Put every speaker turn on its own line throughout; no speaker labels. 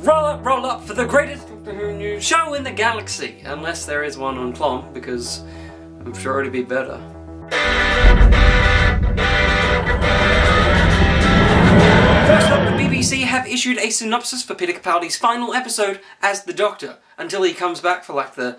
Roll up for the greatest Doctor Who news show in the galaxy! Unless there is one on Clom, because I'm sure it'd be better. First up, the BBC have issued a synopsis for Peter Capaldi's final episode as the Doctor, until he comes back for like the,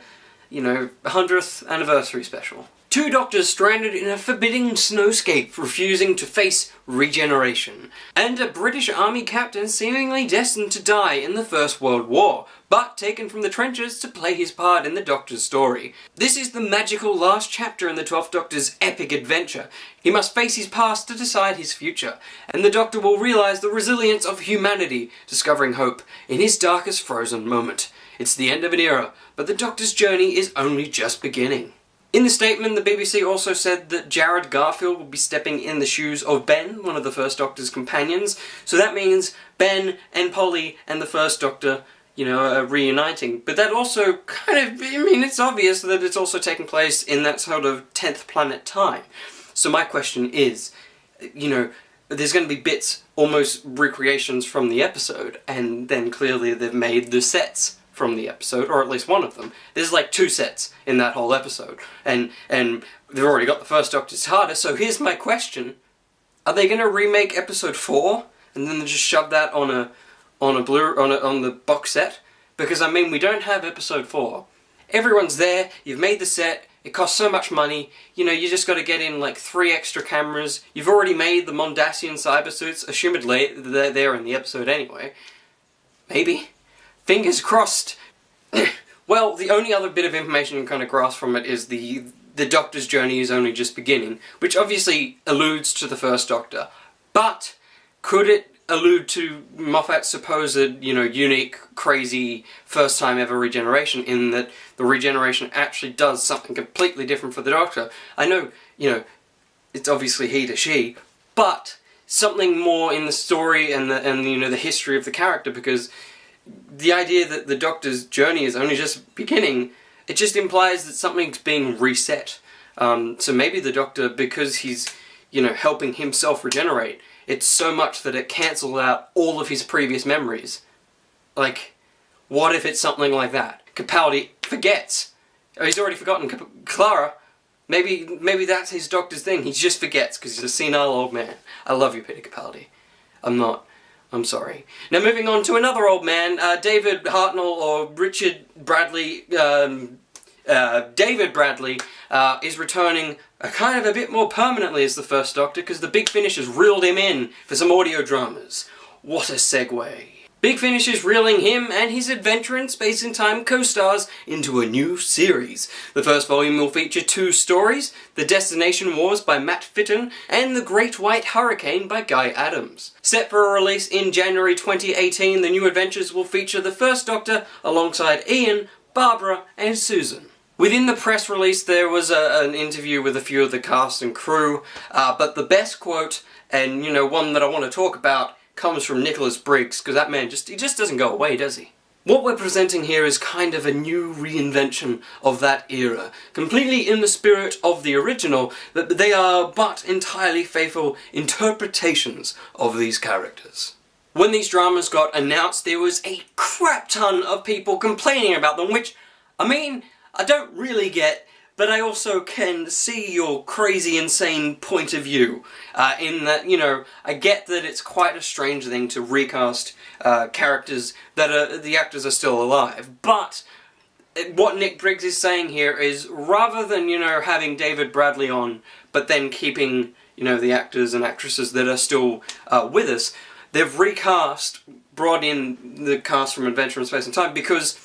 100th anniversary special. Two doctors stranded in a forbidding snowscape, refusing to face regeneration. And a British army captain seemingly destined to die in the First World War, but taken from the trenches to play his part in the Doctor's story. This is the magical last chapter in the 12th Doctor's epic adventure. He must face his past to decide his future, and the Doctor will realise the resilience of humanity, discovering hope in his darkest frozen moment. It's the end of an era, but the Doctor's journey is only just beginning. In the statement, the BBC also said that Jared Garfield will be stepping in the shoes of Ben, one of the First Doctor's companions, so that means Ben and Polly and the First Doctor, are reuniting. But that also it's obvious that it's also taking place in that sort of 10th planet time. So my question is, there's going to be bits, almost recreations from the episode, and then clearly they've made the sets from the episode, or at least one of them. There's like 2 sets in that whole episode, and they've already got the First Doctor's TARDIS, so here's my question. Are they going to remake episode 4, and then just shove that on the box set? Because, we don't have episode 4. Everyone's there, you've made the set, it costs so much money, you just got to get in like 3 extra cameras, you've already made the Mondasian cybersuits, assumedly they're there in the episode anyway. Maybe. Fingers crossed. Well, the only other bit of information you can kind of grasp from it is the Doctor's journey is only just beginning, which obviously alludes to the First Doctor. But could it allude to Moffat's supposed, unique, crazy, first time ever regeneration, in that the regeneration actually does something completely different for the Doctor? I know, it's obviously he to she, but something more in the story and the history of the character, because the idea that the Doctor's journey is only just beginning, it just implies that something's being reset. So maybe the Doctor, because he's, helping himself regenerate, it's so much that it cancels out all of his previous memories. Like, what if it's something like that? Capaldi forgets. Oh, he's already forgotten Clara. Maybe that's his Doctor's thing. He just forgets because he's a senile old man. I love you, Peter Capaldi. I'm sorry. Now moving on to another old man, David Hartnell, or Richard Bradley, David Bradley, is returning a bit more permanently as the First Doctor, because the Big Finish has reeled him in for some audio dramas. What a segue. Big Finish is reeling him and his Adventure in Space and Time co-stars into a new series. The first volume will feature 2 stories, The Destination Wars by Matt Fitton and The Great White Hurricane by Guy Adams. Set for a release in January 2018, the new adventures will feature the First Doctor alongside Ian, Barbara and Susan. Within the press release there was an interview with a few of the cast and crew, but the best quote, and one that I want to talk about, comes from Nicholas Briggs, because that man he just doesn't go away, does he? What we're presenting here is kind of a new reinvention of that era, completely in the spirit of the original, but they are but entirely faithful interpretations of these characters. When these dramas got announced, there was a crap ton of people complaining about them, which, I don't really get, but I also can see your crazy, insane point of view, in that, I get that it's quite a strange thing to recast characters that the actors are still alive, but what Nick Briggs is saying here is, rather than, having David Bradley on, but then keeping, the actors and actresses that are still with us, they've brought in the cast from Adventure in Space and Time, because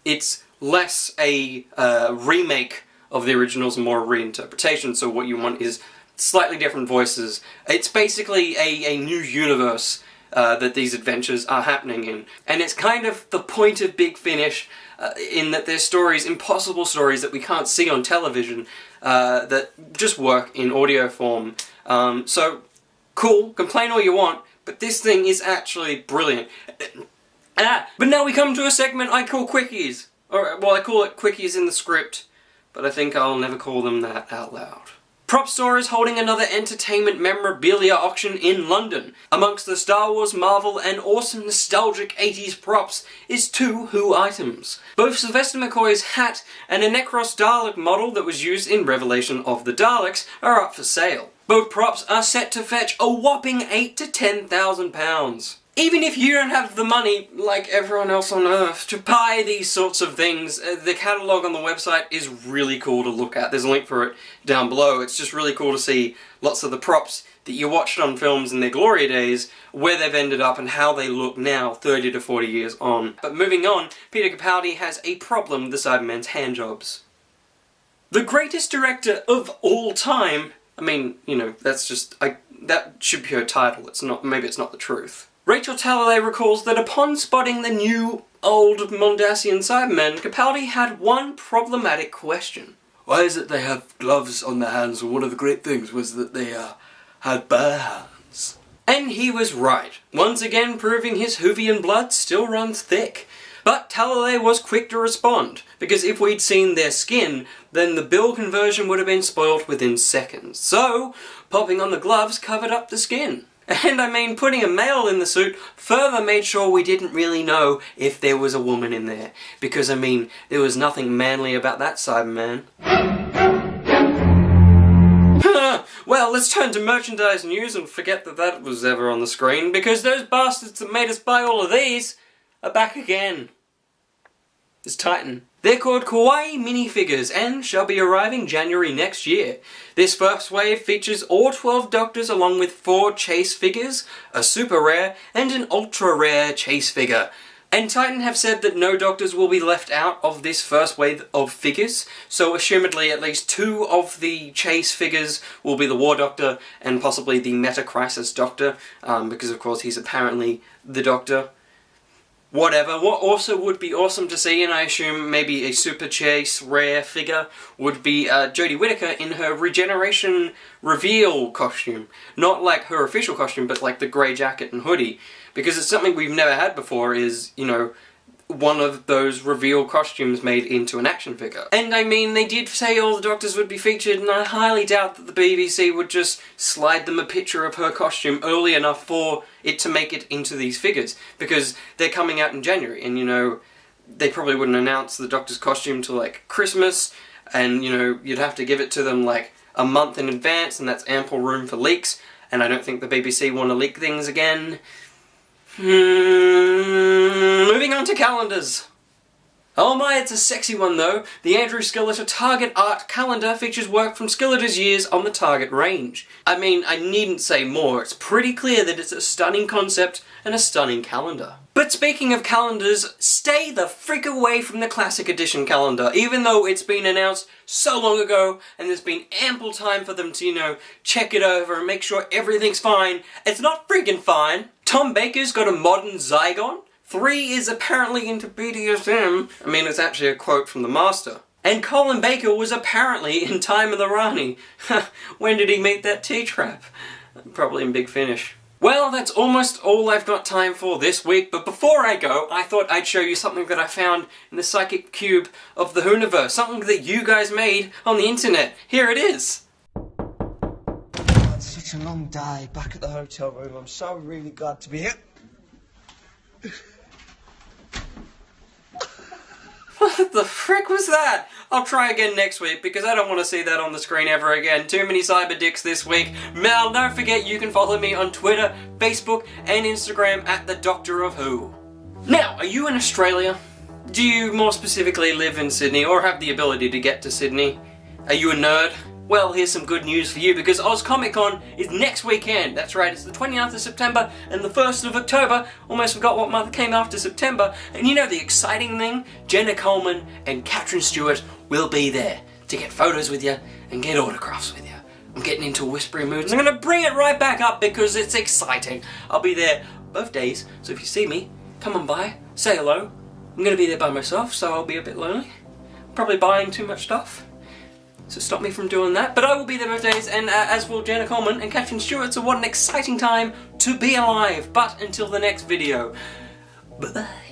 it's less a remake of the originals and more reinterpretation, so what you want is slightly different voices. It's basically a new universe that these adventures are happening in. And it's kind of the point of Big Finish, in that there's stories, impossible stories that we can't see on television, that just work in audio form. So, cool, complain all you want, but this thing is actually brilliant. But now we come to a segment I call Quickies. I call it Quickies in the script, but I think I'll never call them that out loud. Prop Store is holding another entertainment memorabilia auction in London. Amongst the Star Wars, Marvel, and awesome nostalgic 80s props is 2 Who items. Both Sylvester McCoy's hat and a Necros Dalek model that was used in Revelation of the Daleks are up for sale. Both props are set to fetch a whopping £8,000 to £10,000. Even if you don't have the money, like everyone else on Earth, to buy these sorts of things, the catalogue on the website is really cool to look at. There's a link for it down below. It's just really cool to see lots of the props that you watched on films in their glory days, where they've ended up and how they look now, 30 to 40 years on. But moving on, Peter Capaldi has a problem with the Cybermen's handjobs. The greatest director of all time, I mean, you know, that's just, that should be her title. It's not, maybe it's not the truth. Rachel Talalay recalls that upon spotting the new, old Mondasian Cybermen, Capaldi had one problematic question. Why is it they have gloves on their hands, and one of the great things was that they had bare hands? And he was right, once again proving his Whovian blood still runs thick. But Talalay was quick to respond, because if we'd seen their skin, then the bill conversion would have been spoiled within seconds. So, popping on the gloves covered up the skin. And I mean, putting a male in the suit further made sure we didn't really know if there was a woman in there. Because, I mean, there was nothing manly about that Cyberman. Well, let's turn to merchandise news and forget that that was ever on the screen, because those bastards that made us buy all of these are back again. It's Titan. They're called Kawaii minifigures and shall be arriving January next year. This first wave features all 12 Doctors along with 4 chase figures, a super rare and an ultra rare chase figure. And Titan have said that no Doctors will be left out of this first wave of figures, so assumedly at least 2 of the chase figures will be the War Doctor and possibly the Meta Crisis Doctor, because of course he's apparently the Doctor. Whatever. What also would be awesome to see, and I assume maybe a super chase rare figure, would be Jodie Whittaker in her Regeneration reveal costume. Not like her official costume, but like the grey jacket and hoodie. Because it's something we've never had before is, you know, one of those reveal costumes made into an action figure. And I mean, they did say all the Doctors would be featured, and I highly doubt that the BBC would just slide them a picture of her costume early enough for it to make it into these figures. Because they're coming out in January, and you know, they probably wouldn't announce the Doctor's costume till like Christmas, and you know, you'd have to give it to them like a month in advance, and that's ample room for leaks, and I don't think the BBC want to leak things again. Moving on to calendars. Oh my, it's a sexy one though. The Andrew Skilleter Target Art Calendar features work from Skilleter's years on the Target range. I mean, I needn't say more. It's pretty clear that it's a stunning concept and a stunning calendar. But speaking of calendars, stay the frick away from the Classic Edition calendar, even though it's been announced so long ago and there's been ample time for them to, you know, check it over and make sure everything's fine. It's not friggin' fine. Tom Baker's got a modern Zygon. 3 is apparently into BDSM. I mean, it's actually a quote from the Master. And Colin Baker was apparently in Time of the Rani. When did he meet that T-Trap? Probably in Big Finish. Well, that's almost all I've got time for this week, but before I go, I thought I'd show you something that I found in the Psychic Cube of the WhoNews, something that you guys made on the internet. Here it is!
It's such a long day back at the hotel room. I'm so really glad to be here.
What the frick was that? I'll try again next week because I don't want to see that on the screen ever again. Too many cyber dicks this week. Mel, don't forget you can follow me on Twitter, Facebook and Instagram at the Doctor of Who. Now, are you in Australia? Do you more specifically live in Sydney or have the ability to get to Sydney? Are you a nerd? Well, here's some good news for you because Oz Comic Con is next weekend. That's right, it's the 29th of September and the 1st of October. Almost forgot what month came after September. And you know the exciting thing? Jenna Coleman and Katrin Stewart will be there to get photos with you and get autographs with you. I'm getting into a whispering mood and I'm going to bring it right back up because it's exciting. I'll be there both days, so if you see me, come on by, say hello. I'm going to be there by myself, so I'll be a bit lonely. Probably buying too much stuff. So stop me from doing that. But I will be there both days, and as will Jenna Coleman and Katrin Stewart, so what an exciting time to be alive. But until the next video, bye-bye.